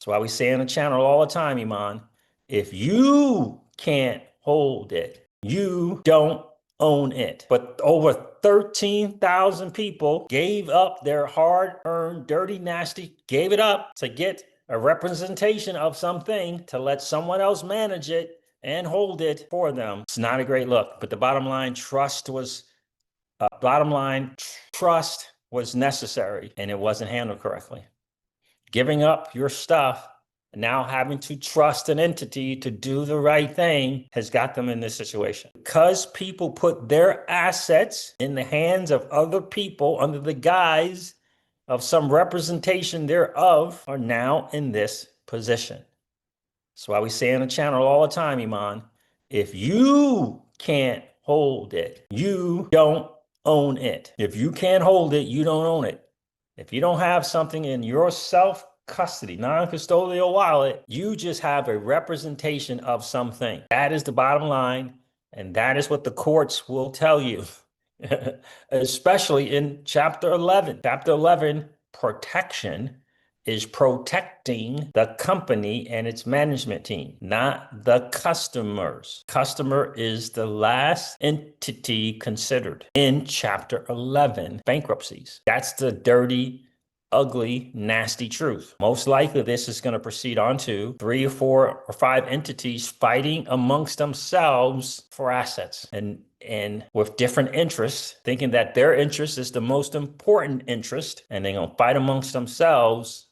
That's why we say on the channel all the time, Iman, if you can't hold it, you don't own it. But over 13,000 people gave up their hard-earned, dirty, nasty, gave it up to get a representation of something to let someone else manage it and hold it for them. It's not a great look, but the bottom line, trust was necessary and it wasn't handled correctly. Giving up your stuff and now having to trust an entity to do the right thing has got them in this situation. Because people put their assets in the hands of other people under the guise of some representation thereof are now in this position. That's why we say on the channel all the time, Iman, if you can't hold it, you don't own it. If you can't hold it, you don't own it. If you don't have something in your self-custody, non-custodial wallet, you just have a representation of something. That is the bottom line, and that is what the courts will tell you, especially in Chapter 11. Chapter 11, protection, is protecting the company and its management team, not the customers. Customer is the last entity considered in Chapter 11 bankruptcies. That's the dirty, ugly, nasty truth. Most likely this is going to proceed on to 3 or 4 or 5 entities fighting amongst themselves for assets and with different interests, thinking that their interest is the most important interest, and they're going to fight amongst themselves.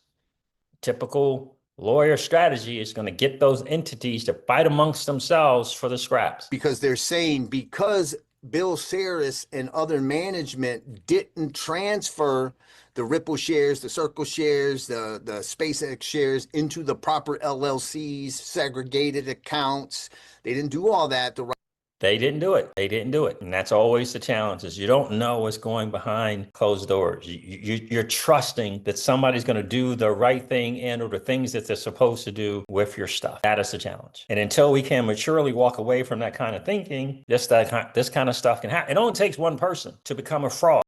Typical lawyer strategy is going to get those entities to fight amongst themselves for the scraps. Because they're saying because Bill Saris and other management didn't transfer the Ripple shares, the Circle shares, the SpaceX shares into the proper LLCs, segregated accounts. They didn't do all that the right. They didn't do it. They didn't do it. And that's always the challenge, is you don't know what's going behind closed doors. You're trusting that somebody's going to do the right thing and or the things that they're supposed to do with your stuff. That is the challenge. And until we can maturely walk away from that kind of thinking, this kind of stuff can happen. It only takes one person to become a fraud.